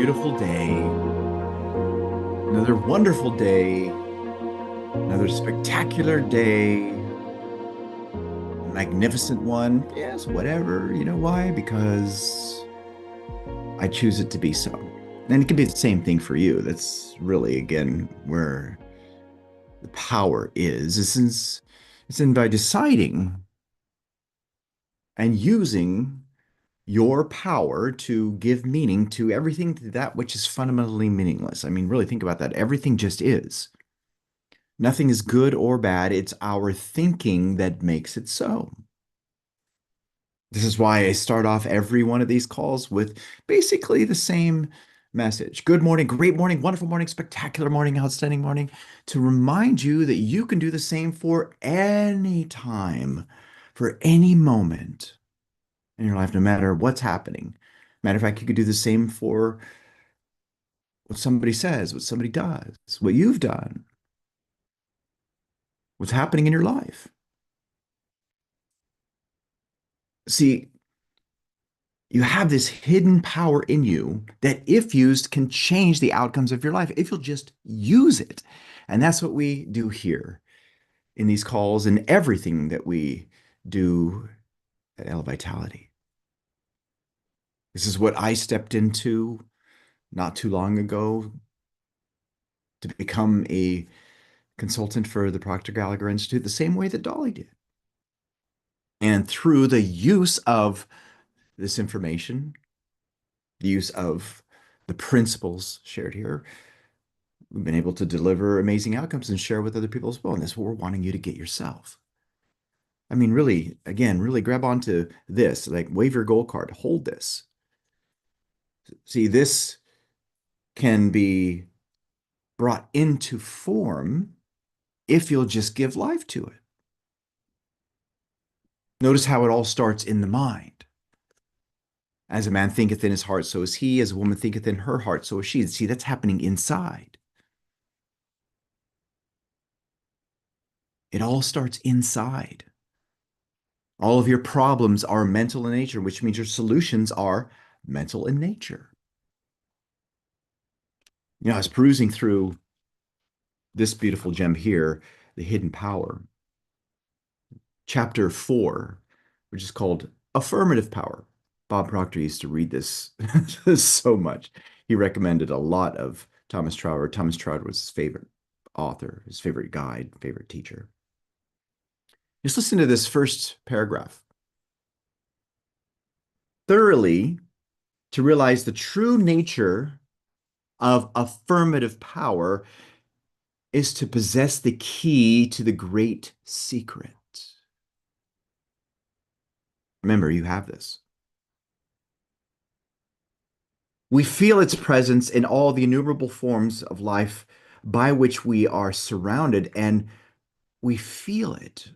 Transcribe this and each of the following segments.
beautiful day, another wonderful day, another spectacular day, a magnificent one. Yes, whatever. You know why? Because I choose it to be so. And it can be the same thing for you. That's really, again, where the power is. It's in by deciding and using your power to give meaning to everything to that which is fundamentally meaningless. I mean, really think about that. Everything just is. Nothing is good or bad. It's our thinking that makes it so. This is why I start off every one of these calls with basically the same message. Good morning, great morning, wonderful morning, spectacular morning, outstanding morning, to remind you that you can do the same for any time, for any moment in your life, no matter what's happening. Matter of fact, you could do the same for what somebody says, what somebody does, what you've done, what's happening in your life. See, you have this hidden power in you that, if used, can change the outcomes of your life if you'll just use it. And that's what we do here in these calls and everything that we do at Elevitality. This is what I stepped into not too long ago to become a consultant for the Proctor Gallagher Institute, the same way that Dolly did. And through the use of this information, the use of the principles shared here, we've been able to deliver amazing outcomes and share with other people as well. And that's what we're wanting you to get yourself. I mean, really, again, really grab onto this, like wave your goal card, hold this. See, this can be brought into form if you'll just give life to it. Notice how it all starts in the mind. As a man thinketh in his heart, so is he. As a woman thinketh in her heart, so is she. See, that's happening inside. It all starts inside. All of your problems are mental in nature, which means your solutions are mental in nature. I was perusing through this beautiful gem here, The Hidden Power, chapter 4, which is called Affirmative Power. Bob Proctor used to read this so much. He recommended a lot of Thomas Troward. Thomas Troward was his favorite author, his favorite guide, favorite teacher. Just listen to this first paragraph. Thoroughly to realize the true nature of affirmative power is to possess the key to the great secret. Remember, you have this. We feel its presence in all the innumerable forms of life by which we are surrounded, and we feel it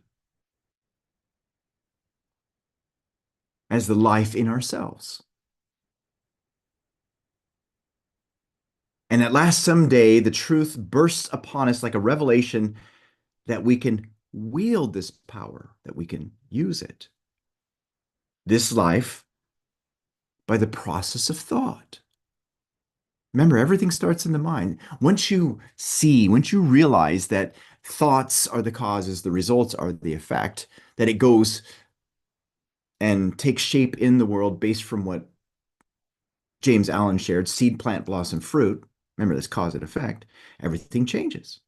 as the life in ourselves. And at last, someday, the truth bursts upon us like a revelation that we can wield this power, that we can use it. This life by the process of thought. Remember, everything starts in the mind. Once you realize that thoughts are the causes, the results are the effect, that it goes and takes shape in the world based from what James Allen shared, seed, plant, blossom, fruit. Remember this cause and effect. Everything changes.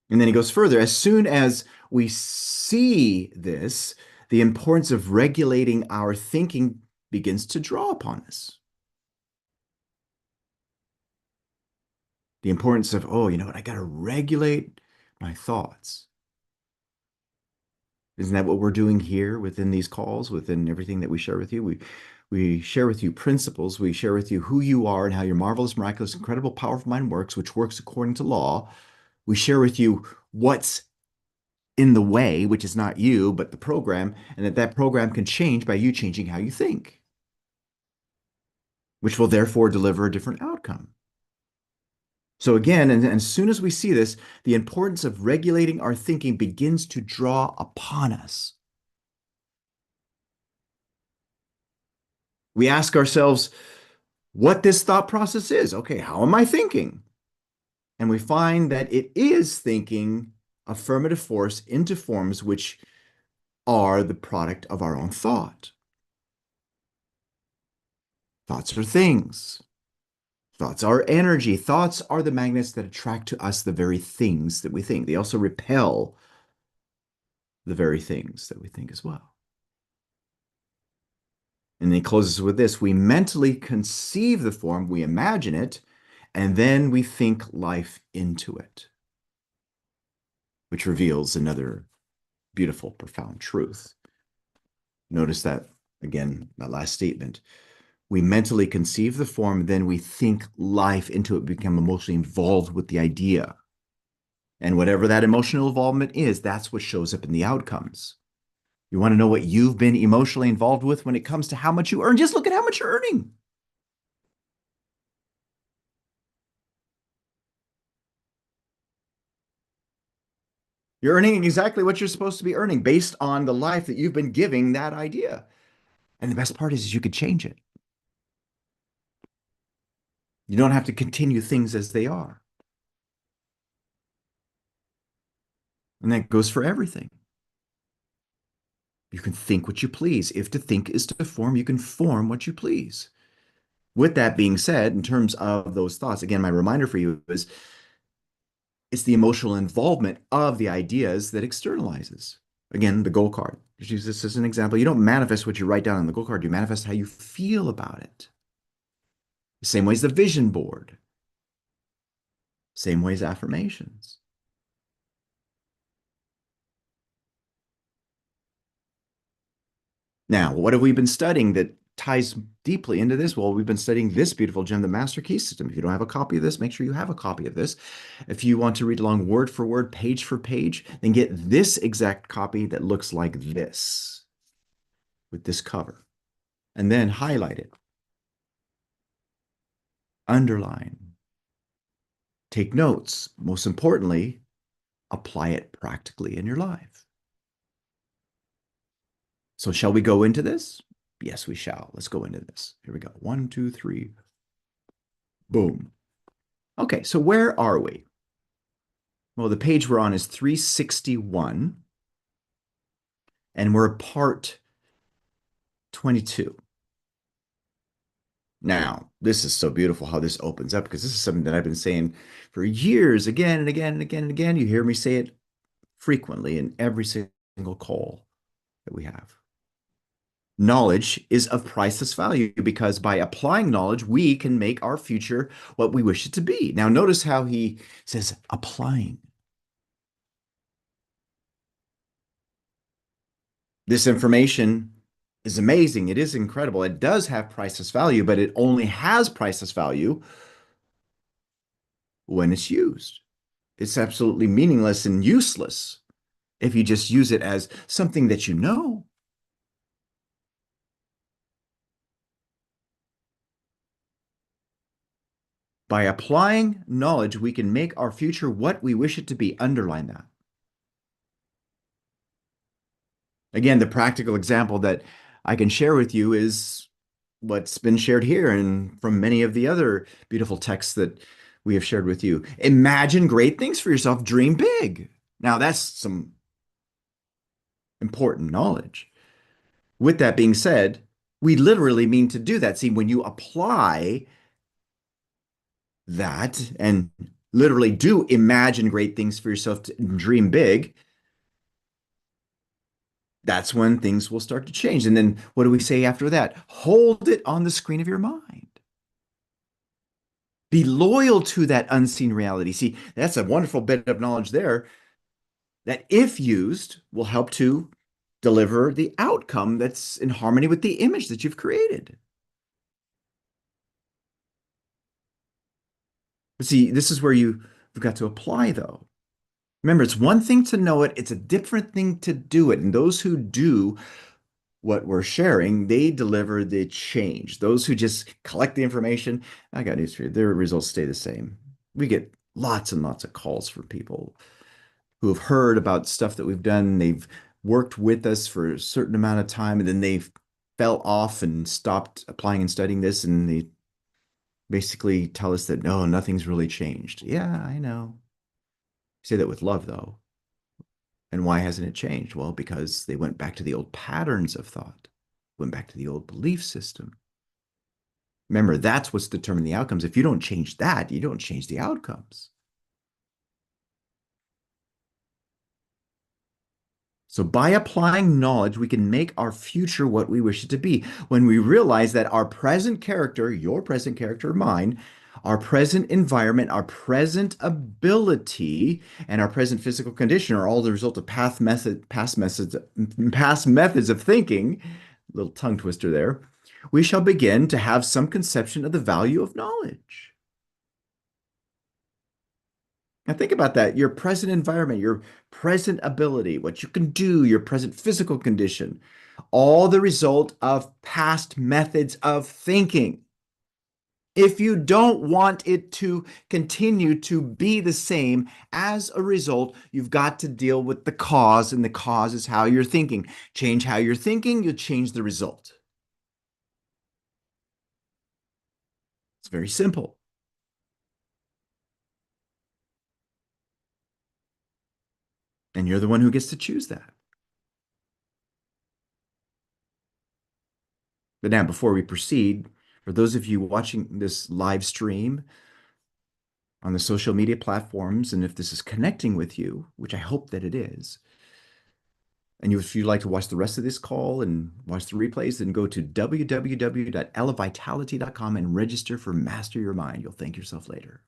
And then he goes further. As soon as we see this, the importance of regulating our thinking begins to draw upon us. The importance of, oh, you know what? I got to regulate my thoughts. Isn't that what we're doing here within these calls, within everything that we share with you? We share with you principles. We share with you who you are and how your marvelous, miraculous, incredible, powerful mind works, which works according to law. We share with you what's in the way, which is not you, but the program, and that program can change by you changing how you think, which will therefore deliver a different outcome. So again, and as soon as we see this, the importance of regulating our thinking begins to draw upon us. We ask ourselves, what this thought process is. Okay, how am I thinking? And we find that it is thinking affirmative force into forms which are the product of our own thought. Thoughts are things. Thoughts are energy. Thoughts are the magnets that attract to us the very things that we think. They also repel the very things that we think as well. And then he closes with this: we mentally conceive the form, we imagine it, and then we think life into it, which reveals another beautiful, profound truth. Notice that again, that last statement. We mentally conceive the form, then we think life into it, become emotionally involved with the idea. And whatever that emotional involvement is, that's what shows up in the outcomes. You want to know what you've been emotionally involved with when it comes to how much you earn? Just look at how much you're earning. You're earning exactly what you're supposed to be earning based on the life that you've been giving that idea. And the best part is you could change it. You don't have to continue things as they are. And that goes for everything. You can think what you please. If to think is to form, you can form what you please. With that being said, in terms of those thoughts, again, my reminder for you is it's the emotional involvement of the ideas that externalizes. Again, the goal card. Just use this as an example. You don't manifest what you write down on the goal card, you manifest how you feel about it. The same way as the vision board, same way as affirmations. Now, what have we been studying that ties deeply into this? Well, we've been studying this beautiful gem, the Master Key System. If you don't have a copy of this, make sure you have a copy of this. If you want to read along word for word, page for page, then get this exact copy that looks like this with this cover. And then highlight it, underline, take notes. Most importantly, apply it practically in your life. So, shall we go into this? Yes, we shall. Let's go into this. Here we go. One, two, three. Boom. Okay, so where are we? Well, the page we're on is 361, and we're part 22. Now, this is so beautiful how this opens up, because this is something that I've been saying for years, again and again and again and again. You hear me say it frequently in every single call that we have. Knowledge is of priceless value because by applying knowledge, we can make our future what we wish it to be. Now, notice how he says applying. This information is amazing. It is incredible. It does have priceless value, but it only has priceless value when it's used. It's absolutely meaningless and useless if you just use it as something that you know. By applying knowledge, we can make our future what we wish it to be. Underline that. Again, the practical example that I can share with you is what's been shared here and from many of the other beautiful texts that we have shared with you. Imagine great things for yourself, dream big. Now, that's some important knowledge. With that being said, we literally mean to do that. See, when you apply that and literally do imagine great things for yourself to dream big, that's when things will start to change. And then what do we say after that? Hold it on the screen of your mind. Be loyal to that unseen reality. See, that's a wonderful bit of knowledge there that, if used, will help to deliver the outcome that's in harmony with the image that you've created. But see, this is where you've got to apply, though. Remember, it's one thing to know it, it's a different thing to do it. And those who do what we're sharing, they deliver the change. Those who just collect the information, I got news for you, their results stay the same. We get lots and lots of calls from people who have heard about stuff that we've done. They've worked with us for a certain amount of time, and then they fell off and stopped applying and studying this, and they basically tell us that no, nothing's really changed. Yeah, I know. Say that with love, though. And why hasn't it changed? Well, because they went back to the old patterns of thought, went back to the old belief system. Remember, that's what's determining the outcomes. If you don't change that, you don't change the outcomes. So, by applying knowledge, we can make our future what we wish it to be. When we realize that our present character, your present character, mine, our present environment, our present ability, and our present physical condition are all the result of past methods of thinking, little tongue twister there, we shall begin to have some conception of the value of knowledge. Now think about that. Your present environment, your present ability, what you can do, your present physical condition, all the result of past methods of thinking. If you don't want it to continue to be the same, as a result, you've got to deal with the cause, and the cause is how you're thinking. Change how you're thinking, you'll change the result. It's very simple. And you're the one who gets to choose that. But now, before we proceed, for those of you watching this live stream on the social media platforms, and if this is connecting with you, which I hope that it is, and if you'd like to watch the rest of this call and watch the replays, then go to www.elevitality.com and register for Master Your Mind. You'll thank yourself later.